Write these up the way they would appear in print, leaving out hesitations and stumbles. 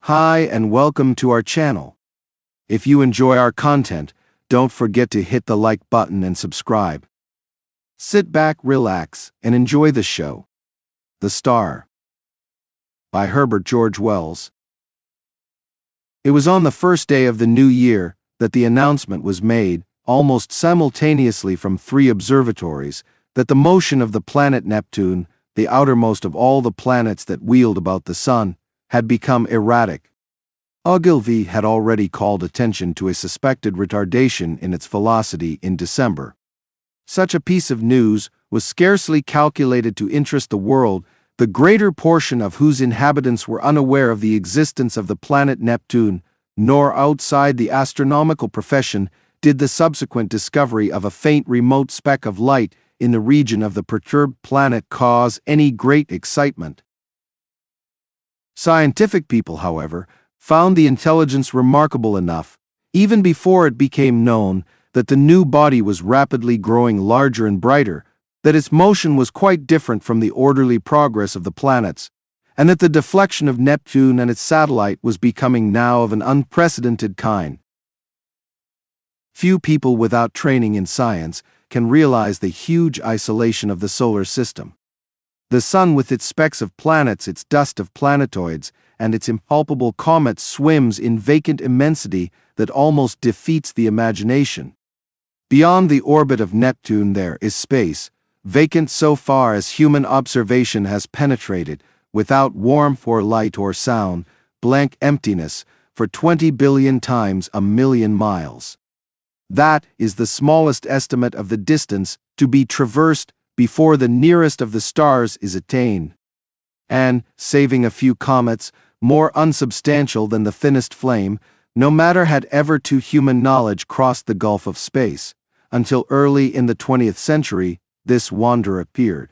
Hi and welcome to our channel. If you enjoy our content, don't forget to hit the like button and subscribe. Sit back, relax, and enjoy the show. The Star by Herbert George Wells. It was on the first day of the new year that the announcement was made, almost simultaneously from 3 observatories, that the motion of the planet Neptune, the outermost of all the planets that wheeled about the sun, had become erratic. Ogilvy had already called attention to a suspected retardation in its velocity in December. Such a piece of news was scarcely calculated to interest the world, the greater portion of whose inhabitants were unaware of the existence of the planet Neptune, nor outside the astronomical profession did the subsequent discovery of a faint remote speck of light in the region of the perturbed planet cause any great excitement. Scientific people, however, found the intelligence remarkable enough, even before it became known that the new body was rapidly growing larger and brighter, that its motion was quite different from the orderly progress of the planets, and that the deflection of Neptune and its satellite was becoming now of an unprecedented kind. Few people without training in science can realize the huge isolation of the solar system. The sun with its specks of planets, its dust of planetoids, and its impalpable comets swims in vacant immensity that almost defeats the imagination. Beyond the orbit of Neptune there is space, vacant so far as human observation has penetrated, without warmth or light or sound, blank emptiness, for 20 billion times a million miles. That is the smallest estimate of the distance to be traversed before the nearest of the stars is attained. And, saving a few comets, more unsubstantial than the thinnest flame, no matter had ever to human knowledge crossed the gulf of space, until early in the 20th century, this wanderer appeared.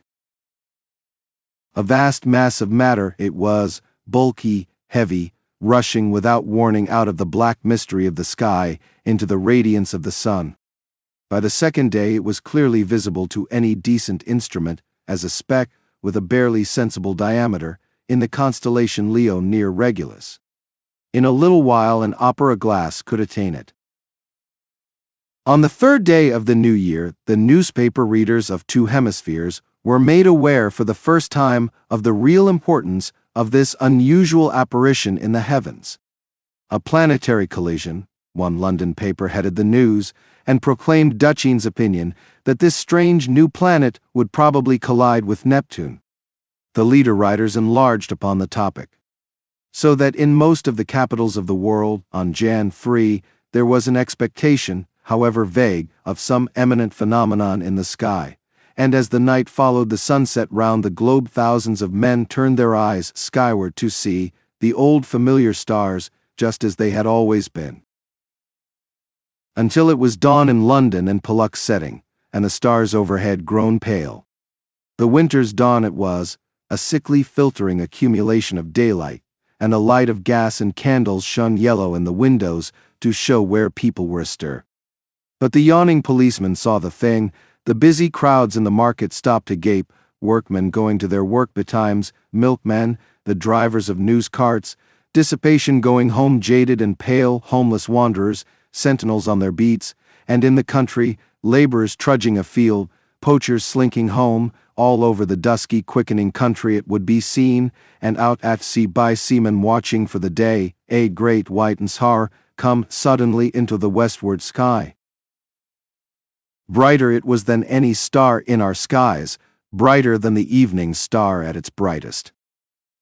A vast mass of matter it was, bulky, heavy, rushing without warning out of the black mystery of the sky into the radiance of the sun. By the second day it was clearly visible to any decent instrument as a speck with a barely sensible diameter in the constellation Leo near Regulus. In a little while an opera glass could attain it. On the third day of the new year, the newspaper readers of 2 hemispheres were made aware for the first time of the real importance of this unusual apparition in the heavens. A planetary collision, one London paper headed the news, and proclaimed Duchesne's opinion that this strange new planet would probably collide with Neptune. The leader writers enlarged upon the topic, so that in most of the capitals of the world, on Jan 3, there was an expectation, however vague, of some eminent phenomenon in the sky, and as the night followed the sunset round the globe thousands of men turned their eyes skyward to see the old familiar stars just as they had always been. Until it was dawn in London and Pollux setting, and the stars overhead grown pale. The winter's dawn it was, a sickly filtering accumulation of daylight, and a light of gas and candles shone yellow in the windows to show where people were astir. But the yawning policeman saw the thing, the busy crowds in the market stopped to gape, workmen going to their work betimes, milkmen, the drivers of news carts, dissipation going home jaded and pale, homeless wanderers, sentinels on their beats, and in the country, laborers trudging afield, poachers slinking home, all over the dusky, quickening country it would be seen, and out at sea by seamen watching for the day, a great white star, come suddenly into the westward sky. Brighter it was than any star in our skies, brighter than the evening star at its brightest.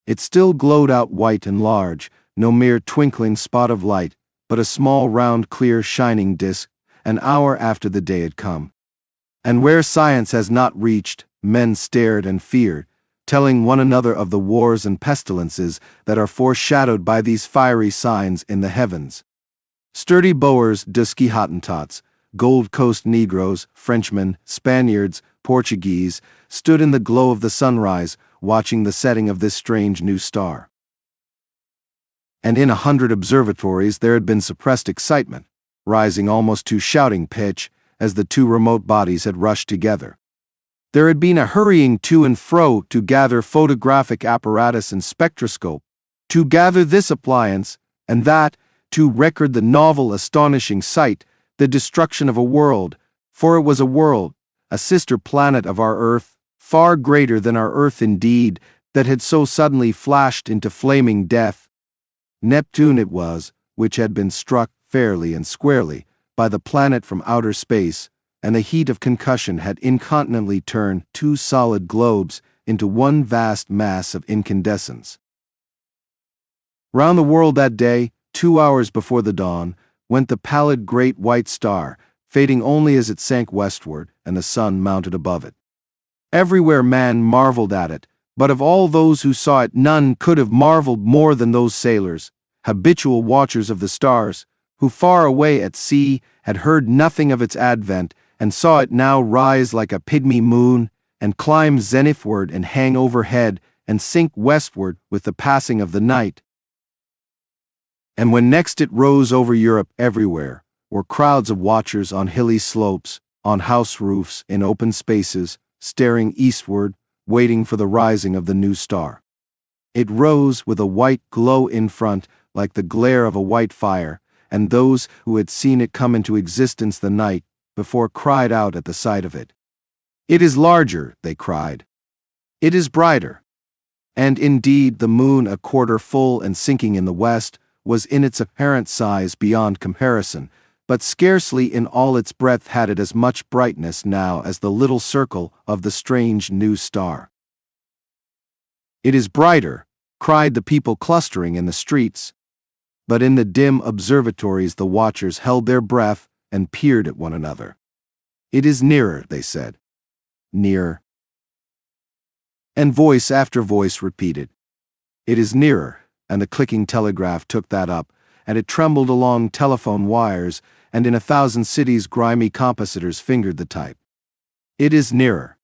It still glowed out white and large, no mere twinkling spot of light, but a small round clear shining disk, an hour after the day had come. And where science has not reached, men stared and feared, telling one another of the wars and pestilences that are foreshadowed by these fiery signs in the heavens. Sturdy Boers, dusky Hottentots, Gold Coast Negroes, Frenchmen, Spaniards, Portuguese, stood in the glow of the sunrise, watching the setting of this strange new star. And in 100 observatories there had been suppressed excitement, rising almost to shouting pitch as the 2 remote bodies had rushed together. There had been a hurrying to and fro to gather photographic apparatus and spectroscope, to gather this appliance and that, to record the novel astonishing sight, the destruction of a world, for it was a world, a sister planet of our Earth, far greater than our Earth indeed, that had so suddenly flashed into flaming death. Neptune it was, which had been struck fairly and squarely by the planet from outer space, and the heat of concussion had incontinently turned two solid globes into one vast mass of incandescence. Round the world that day, 2 hours before the dawn, went the pallid great white star, fading only as it sank westward and the sun mounted above it. Everywhere man marveled at it, but of all those who saw it none could have marveled more than those sailors, habitual watchers of the stars, who far away at sea had heard nothing of its advent and saw it now rise like a pygmy moon and climb zenithward and hang overhead and sink westward with the passing of the night. And when next it rose over Europe, everywhere were crowds of watchers on hilly slopes, on house roofs, in open spaces, staring eastward, waiting for the rising of the new star. It rose with a white glow in front, like the glare of a white fire, and those who had seen it come into existence the night before cried out at the sight of it. "It is larger," they cried. "It is brighter." And indeed the moon, a quarter full and sinking in the west, was in its apparent size beyond comparison, but scarcely in all its breadth had it as much brightness now as the little circle of the strange new star. "It is brighter," cried the people clustering in the streets. But in the dim observatories the watchers held their breath and peered at one another. "It is nearer," they said. "Nearer." And voice after voice repeated, "It is nearer," and the clicking telegraph took that up, and it trembled along telephone wires, and in 1,000 cities grimy compositors fingered the type. "It is nearer."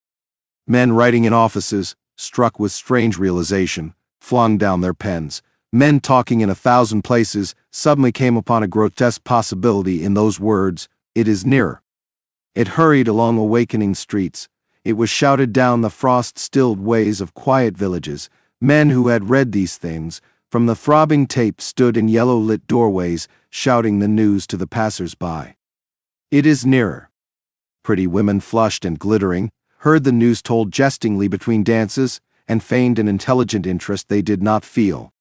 Men writing in offices, struck with strange realization, flung down their pens. Men talking in 1,000 places suddenly came upon a grotesque possibility in those words, "It is nearer." It hurried along awakening streets. It was shouted down the frost-stilled ways of quiet villages. Men who had read these things from the throbbing tape stood in yellow-lit doorways, shouting the news to the passers-by. "It is nearer." Pretty women, flushed and glittering, heard the news told jestingly between dances, and feigned an intelligent interest they did not feel.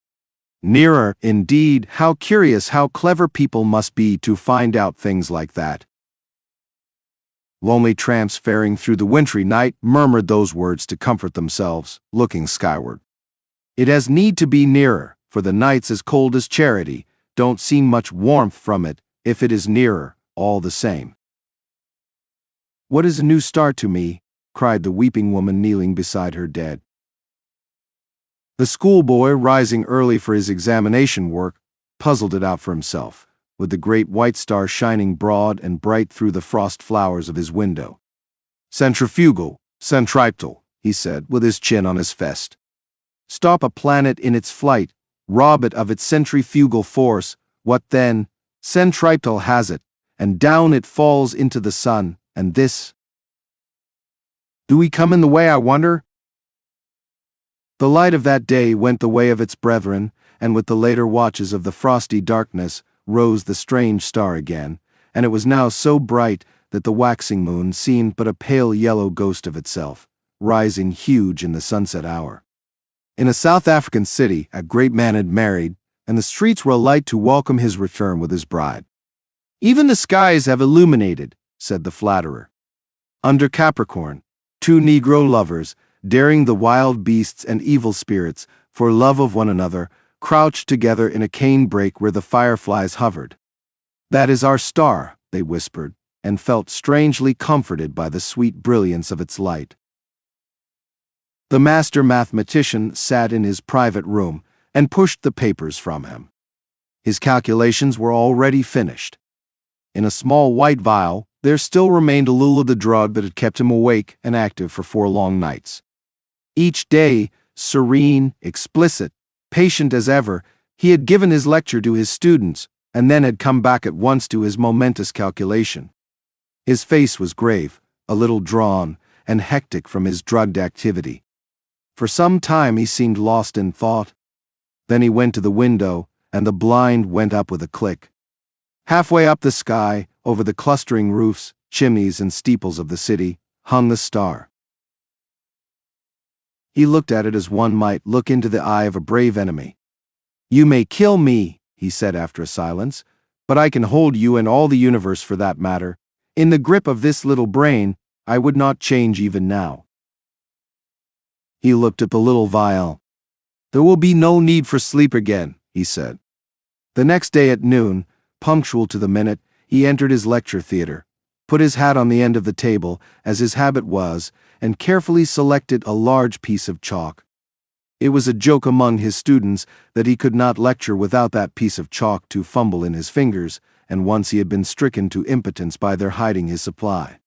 Nearer, indeed, how curious, how clever people must be to find out things like that. Lonely tramps faring through the wintry night murmured those words to comfort themselves, looking skyward. It has need to be nearer, for the night's as cold as charity, don't see much warmth from it, if it is nearer, all the same. "What is a new star to me?" cried the weeping woman kneeling beside her dead. The schoolboy, rising early for his examination work, puzzled it out for himself, with the great white star shining broad and bright through the frost flowers of his window. "Centrifugal, centripetal," he said, with his chin on his fist. "Stop a planet in its flight, rob it of its centrifugal force, what then? Centripetal has it, and down it falls into the sun, and this. Do we come in the way, I wonder?" The light of that day went the way of its brethren, and with the later watches of the frosty darkness rose the strange star again, and it was now so bright that the waxing moon seemed but a pale yellow ghost of itself, rising huge in the sunset hour. In a South African city, a great man had married, and the streets were alight to welcome his return with his bride. "Even the skies have illuminated," said the flatterer. Under Capricorn, 2 Negro lovers, daring the wild beasts and evil spirits, for love of one another, crouched together in a canebrake where the fireflies hovered. "That is our star," they whispered, and felt strangely comforted by the sweet brilliance of its light. The master mathematician sat in his private room and pushed the papers from him. His calculations were already finished. In a small white vial, there still remained a little of the drug that had kept him awake and active for 4 long nights. Each day, serene, explicit, patient as ever, he had given his lecture to his students, and then had come back at once to his momentous calculation. His face was grave, a little drawn, and hectic from his drugged activity. For some time he seemed lost in thought. Then he went to the window, and the blind went up with a click. Halfway up the sky, over the clustering roofs, chimneys, and steeples of the city, hung the star. He looked at it as one might look into the eye of a brave enemy. "You may kill me," he said after a silence, "but I can hold you and all the universe for that matter. In the grip of this little brain, I would not change even now." He looked at the little vial. "There will be no need for sleep again," he said. The next day at noon, punctual to the minute, he entered his lecture theater, put his hat on the end of the table, as his habit was, and carefully selected a large piece of chalk. It was a joke among his students that he could not lecture without that piece of chalk to fumble in his fingers, and once he had been stricken to impotence by their hiding his supply.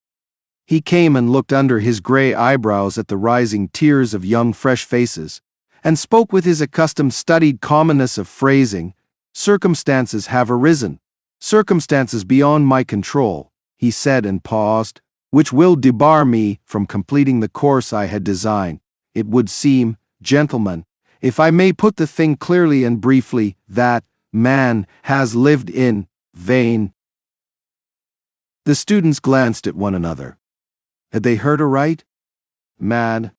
He came and looked under his gray eyebrows at the rising tiers of young fresh faces, and spoke with his accustomed studied commonness of phrasing. "Circumstances have arisen, circumstances beyond my control," he said and paused, "which will debar me from completing the course I had designed. It would seem, gentlemen, if I may put the thing clearly and briefly, that man has lived in vain." The students glanced at one another. Had they heard aright? Mad.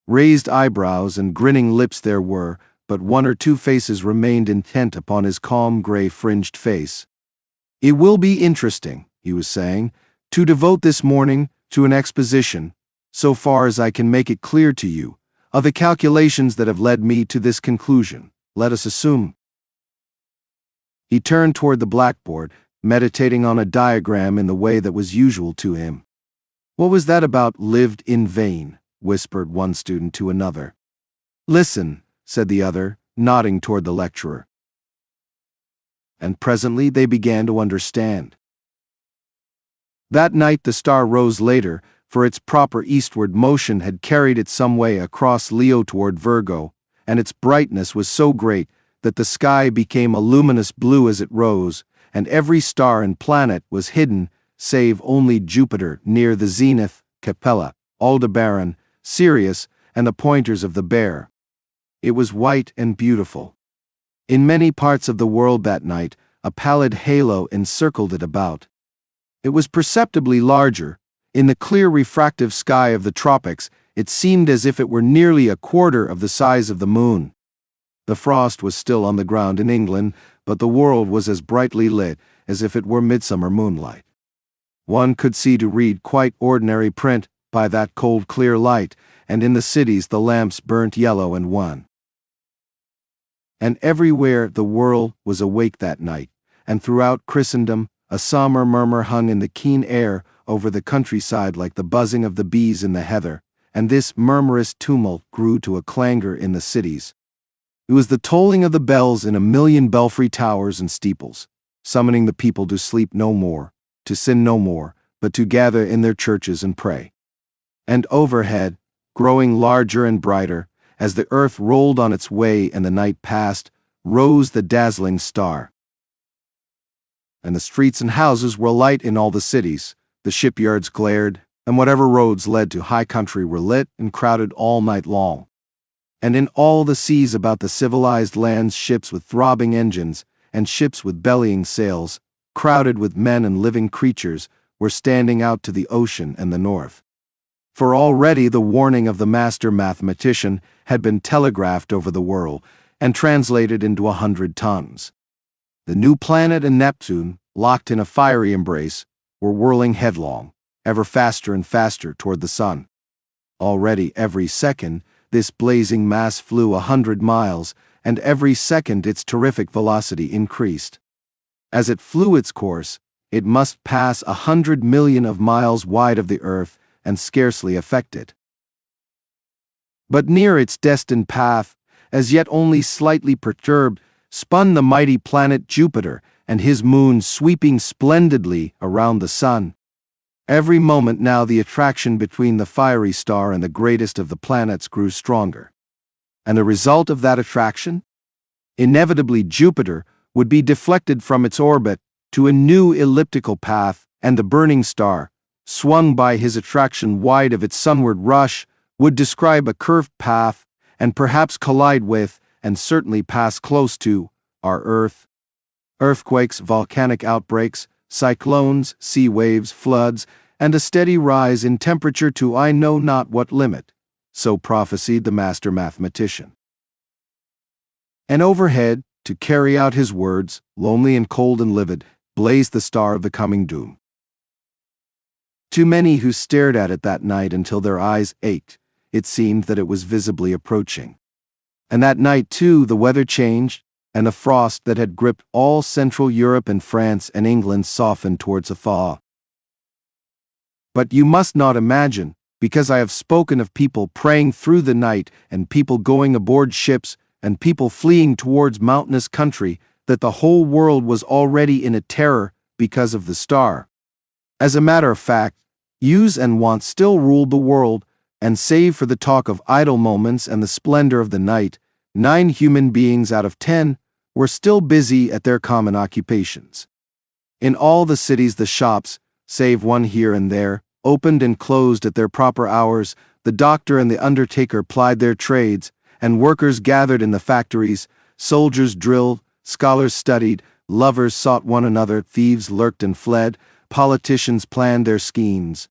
Raised eyebrows and grinning lips there were, but one or two faces remained intent upon his calm gray fringed face. "It will be interesting," he was saying, "to devote this morning to an exposition, so far as I can make it clear to you, of the calculations that have led me to this conclusion. Let us assume." He turned toward the blackboard, meditating on a diagram in the way that was usual to him. "What was that about lived in vain?" whispered one student to another. "Listen," said the other, nodding toward the lecturer. And presently they began to understand. That night the star rose later, for its proper eastward motion had carried it some way across Leo toward Virgo, and its brightness was so great that the sky became a luminous blue as it rose, and every star and planet was hidden, save only Jupiter near the zenith, Capella, Aldebaran, Sirius, and the pointers of the Bear. It was white and beautiful. In many parts of the world that night, a pallid halo encircled it about. It was perceptibly larger. In the clear refractive sky of the tropics, it seemed as if it were nearly a quarter of the size of the moon. The frost was still on the ground in England, but the world was as brightly lit as if it were midsummer moonlight. One could see to read quite ordinary print by that cold clear light, and in the cities the lamps burnt yellow and wan. And everywhere the world was awake that night, and throughout Christendom a summer murmur hung in the keen air over the countryside like the buzzing of the bees in the heather, and this murmurous tumult grew to a clangor in the cities. It was the tolling of the bells in a million belfry towers and steeples, summoning the people to sleep no more, to sin no more, but to gather in their churches and pray. And overhead, growing larger and brighter, as the earth rolled on its way and the night passed, rose the dazzling star. And the streets and houses were alight in all the cities, the shipyards glared, and whatever roads led to high country were lit and crowded all night long. And in all the seas about the civilized lands, ships with throbbing engines, and ships with bellying sails, crowded with men and living creatures, were standing out to the ocean and the north. For already the warning of the master mathematician had been telegraphed over the world, and translated into 100 tongues. The new planet and Neptune, locked in a fiery embrace, were whirling headlong, ever faster and faster toward the sun. Already every second, this blazing mass flew 100 miles, and every second its terrific velocity increased. As it flew its course, it must pass 100 million of miles wide of the earth and scarcely affect it. But near its destined path, as yet only slightly perturbed, spun the mighty planet Jupiter and his moon sweeping splendidly around the sun. Every moment now the attraction between the fiery star and the greatest of the planets grew stronger. And the result of that attraction? Inevitably Jupiter would be deflected from its orbit to a new elliptical path, and the burning star, swung by his attraction wide of its sunward rush, would describe a curved path and perhaps collide with and certainly pass close to, our Earth. Earthquakes, volcanic outbreaks, cyclones, sea waves, floods, and a steady rise in temperature to I know not what limit, so prophesied the master mathematician. And overhead, to carry out his words, lonely and cold and livid, blazed the star of the coming doom. To many who stared at it that night until their eyes ached, it seemed that it was visibly approaching. And that night, too, the weather changed, and the frost that had gripped all Central Europe and France and England softened towards a thaw. But you must not imagine, because I have spoken of people praying through the night and people going aboard ships and people fleeing towards mountainous country, that the whole world was already in a terror because of the star. As a matter of fact, use and want still ruled the world, and save for the talk of idle moments and the splendor of the night, 9 human beings out of 10 were still busy at their common occupations. In all the cities the shops, save one here and there, opened and closed at their proper hours, the doctor and the undertaker plied their trades, and workers gathered in the factories, soldiers drilled, scholars studied, lovers sought one another, thieves lurked and fled, politicians planned their schemes.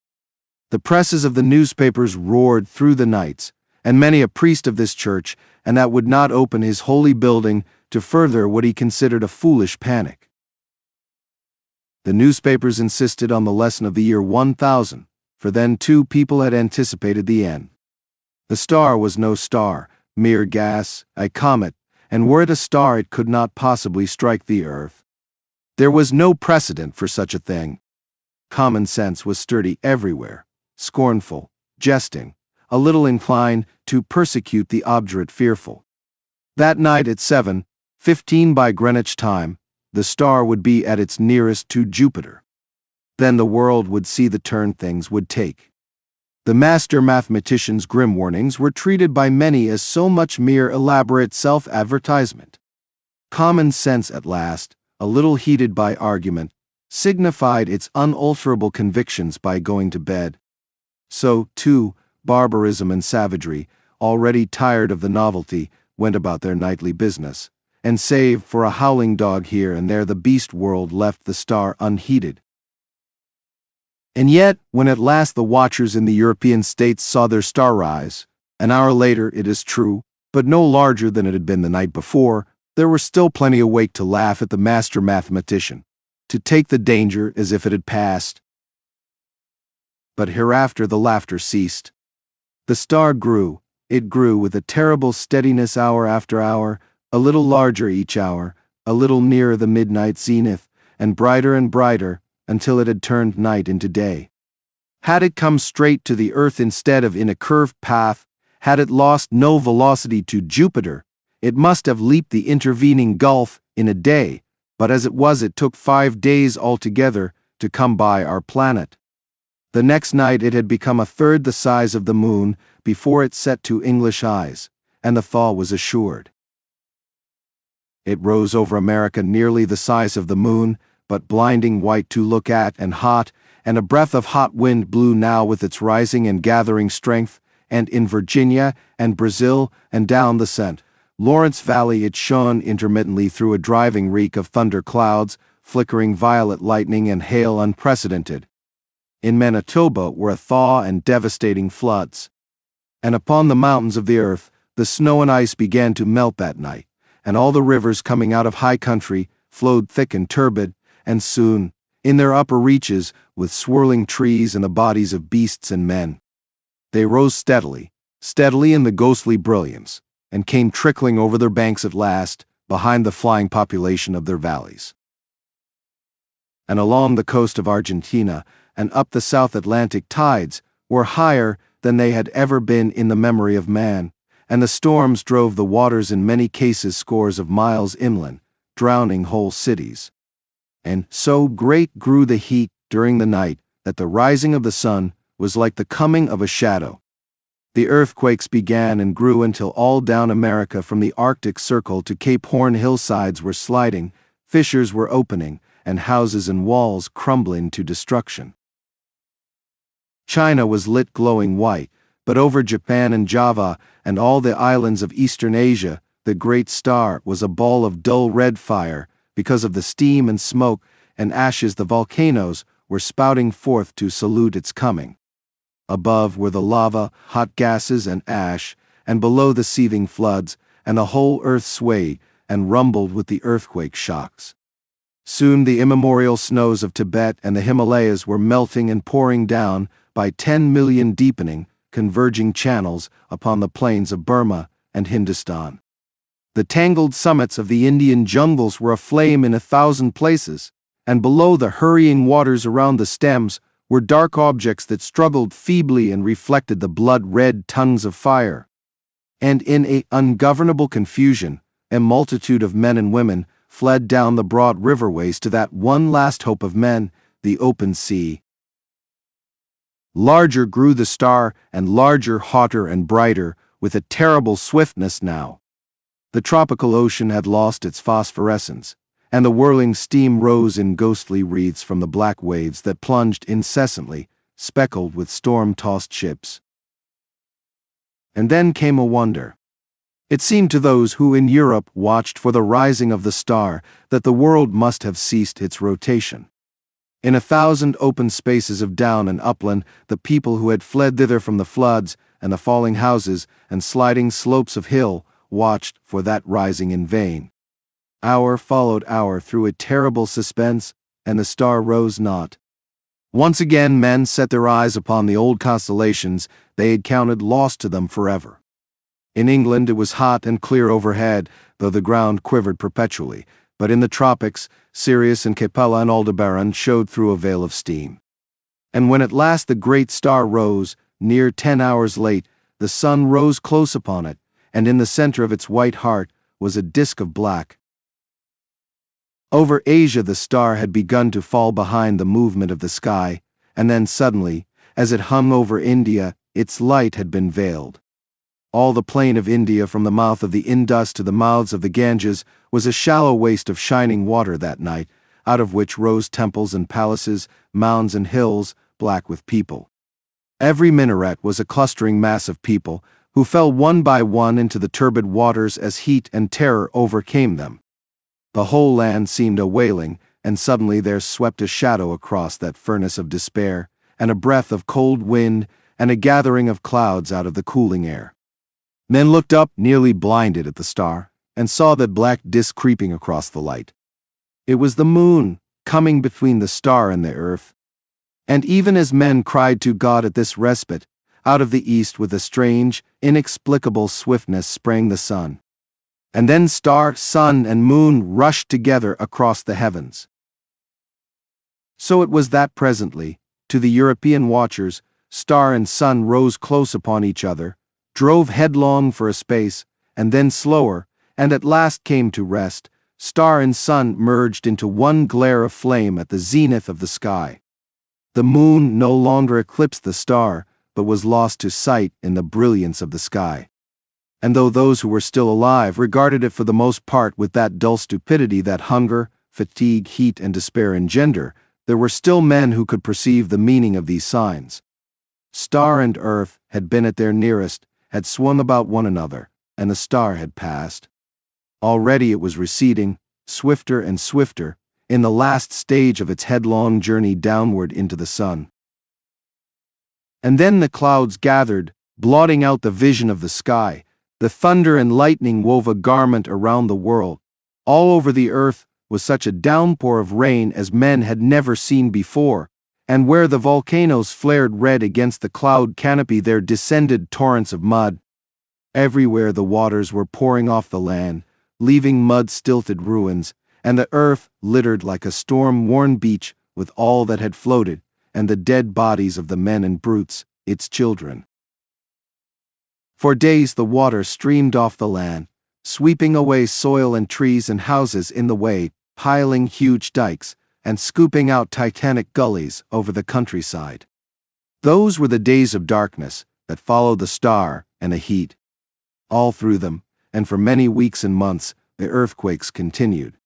The presses of the newspapers roared through the nights, and many a priest of this church, and that would not open his holy building to further what he considered a foolish panic. The newspapers insisted on the lesson of the year 1000, for then too people had anticipated the end. The star was no star, mere gas, a comet, and were it a star it could not possibly strike the earth. There was no precedent for such a thing. Common sense was sturdy everywhere, scornful, jesting, a little inclined to persecute the obdurate fearful. That night at 7:15 by Greenwich time, the star would be at its nearest to Jupiter. Then the world would see the turn things would take. The master mathematician's grim warnings were treated by many as so much mere elaborate self-advertisement. Common sense at last, a little heated by argument, signified its unalterable convictions by going to bed. So, too, barbarism and savagery, already tired of the novelty, went about their nightly business, and save for a howling dog here and there the beast world left the star unheeded. And yet, when at last the watchers in the European states saw their star rise, an hour later, it is true, but no larger than it had been the night before, there were still plenty awake to laugh at the master mathematician, to take the danger as if it had passed. But hereafter the laughter ceased. The star grew, it grew with a terrible steadiness hour after hour, a little larger each hour, a little nearer the midnight zenith, and brighter, until it had turned night into day. Had it come straight to the earth instead of in a curved path, had it lost no velocity to Jupiter, it must have leaped the intervening gulf in a day, but as it was it took 5 days altogether to come by our planet. The next night it had become a third the size of the moon before it set to English eyes, and the thaw was assured. It rose over America nearly the size of the moon, but blinding white to look at and hot, and a breath of hot wind blew now with its rising and gathering strength, and in Virginia and Brazil and down the St. Lawrence Valley it shone intermittently through a driving reek of thunder clouds, flickering violet lightning and hail unprecedented. In Manitoba were a thaw and devastating floods. And upon the mountains of the earth, the snow and ice began to melt that night, and all the rivers coming out of high country flowed thick and turbid, and soon, in their upper reaches, with swirling trees and the bodies of beasts and men. They rose steadily in the ghostly brilliance, and came trickling over their banks at last, behind the flying population of their valleys. And along the coast of Argentina, and up the South Atlantic tides, were higher than they had ever been in the memory of man, and the storms drove the waters in many cases scores of miles inland, drowning whole cities. And so great grew the heat during the night that the rising of the sun was like the coming of a shadow. The earthquakes began and grew until all down America from the Arctic Circle to Cape Horn hillsides were sliding, fissures were opening, and houses and walls crumbling to destruction. China was lit glowing white, but over Japan and Java and all the islands of Eastern Asia, the great star was a ball of dull red fire because of the steam and smoke and ashes the volcanoes were spouting forth to salute its coming. Above were the lava, hot gases, and ash, and below the seething floods, and the whole earth swayed and rumbled with the earthquake shocks. Soon the immemorial snows of Tibet and the Himalayas were melting and pouring down by 10 million deepening, converging channels upon the plains of Burma and Hindustan. The tangled summits of the Indian jungles were aflame in 1,000 places, and below the hurrying waters around the stems were dark objects that struggled feebly and reflected the blood-red tongues of fire. And in an ungovernable confusion, a multitude of men and women fled down the broad riverways to that one last hope of men, the open sea. Larger grew the star, and larger, hotter, and brighter, with a terrible swiftness now. The tropical ocean had lost its phosphorescence, and the whirling steam rose in ghostly wreaths from the black waves that plunged incessantly, speckled with storm-tossed ships. And then came a wonder. It seemed to those who in Europe watched for the rising of the star that the world must have ceased its rotation. In 1,000 open spaces of down and upland, the people who had fled thither from the floods and the falling houses and sliding slopes of hill watched for that rising in vain. Hour followed hour through a terrible suspense, and the star rose not. Once again men set their eyes upon the old constellations they had counted lost to them forever. In England it was hot and clear overhead, though the ground quivered perpetually, but in the tropics, Sirius and Capella and Aldebaran showed through a veil of steam. And when at last the great star rose, near 10 hours late, the sun rose close upon it, and in the center of its white heart was a disk of black. Over Asia the star had begun to fall behind the movement of the sky, and then suddenly, as it hung over India, its light had been veiled. All the plain of India from the mouth of the Indus to the mouths of the Ganges was a shallow waste of shining water that night, out of which rose temples and palaces, mounds and hills, black with people. Every minaret was a clustering mass of people, who fell one by one into the turbid waters as heat and terror overcame them. The whole land seemed a wailing, and suddenly there swept a shadow across that furnace of despair, and a breath of cold wind, and a gathering of clouds out of the cooling air. Men looked up, nearly blinded, at the star, and saw that black disk creeping across the light. It was the moon, coming between the star and the earth. And even as men cried to God at this respite, out of the east with a strange, inexplicable swiftness sprang the sun. And then star, sun, and moon rushed together across the heavens. So it was that presently, to the European watchers, star and sun rose close upon each other, drove headlong for a space, and then slower, and at last came to rest. Star and sun merged into one glare of flame at the zenith of the sky. The moon no longer eclipsed the star, but was lost to sight in the brilliance of the sky. And though those who were still alive regarded it for the most part with that dull stupidity that hunger, fatigue, heat, and despair engender, there were still men who could perceive the meaning of these signs. Star and earth had been at their nearest, had swung about one another, and the star had passed. Already it was receding, swifter and swifter, in the last stage of its headlong journey downward into the sun. And then the clouds gathered, blotting out the vision of the sky. The thunder and lightning wove a garment around the world. All over the earth was such a downpour of rain as men had never seen before, and where the volcanoes flared red against the cloud canopy there descended torrents of mud. Everywhere the waters were pouring off the land, leaving mud-stilted ruins, and the earth littered like a storm-worn beach with all that had floated, and the dead bodies of the men and brutes, its children. For days the water streamed off the land, sweeping away soil and trees and houses in the way, piling huge dikes, and scooping out titanic gullies over the countryside. Those were the days of darkness that followed the star and the heat. All through them, and for many weeks and months, the earthquakes continued.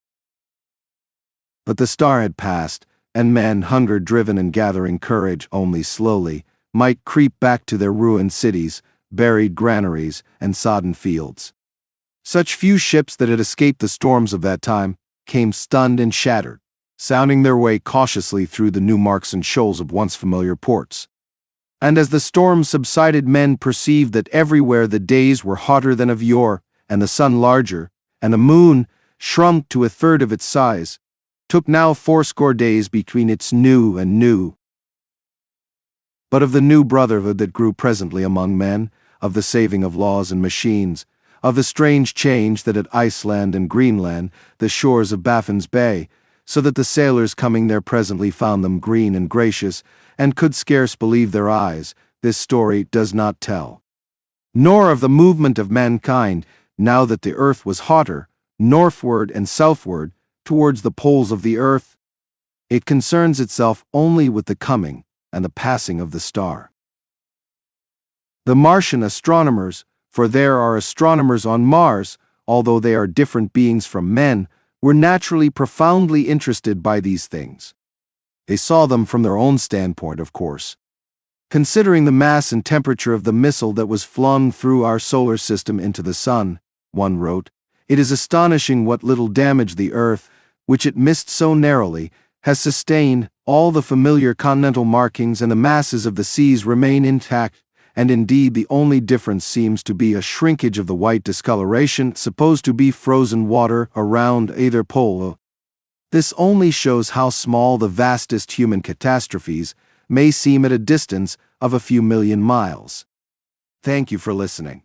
But the star had passed, and men, hunger-driven and gathering courage only slowly, might creep back to their ruined cities, buried granaries, and sodden fields. Such few ships that had escaped the storms of that time came stunned and shattered, sounding their way cautiously through the new marks and shoals of once familiar ports. And as the storm subsided, men perceived that everywhere the days were hotter than of yore, and the sun larger, and the moon, shrunk to a third of its size, took now 80 days between its new and new. But of the new brotherhood that grew presently among men, of the saving of laws and machines, of the strange change that at Iceland and Greenland, the shores of Baffin's Bay, so that the sailors coming there presently found them green and gracious, and could scarce believe their eyes, this story does not tell. Nor of the movement of mankind, now that the earth was hotter, northward and southward, towards the poles of the earth. It concerns itself only with the coming and the passing of the star. The Martian astronomers, for there are astronomers on Mars, although they are different beings from men, were naturally profoundly interested by these things. They saw them from their own standpoint, of course. Considering the mass and temperature of the missile that was flung through our solar system into the sun, one wrote, it is astonishing what little damage the Earth, which it missed so narrowly, has sustained. All the familiar continental markings and the masses of the seas remain intact, and indeed the only difference seems to be a shrinkage of the white discoloration supposed to be frozen water around either pole. This only shows how small the vastest human catastrophes may seem at a distance of a few million miles. Thank you for listening.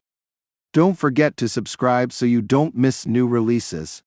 Don't forget to subscribe so you don't miss new releases.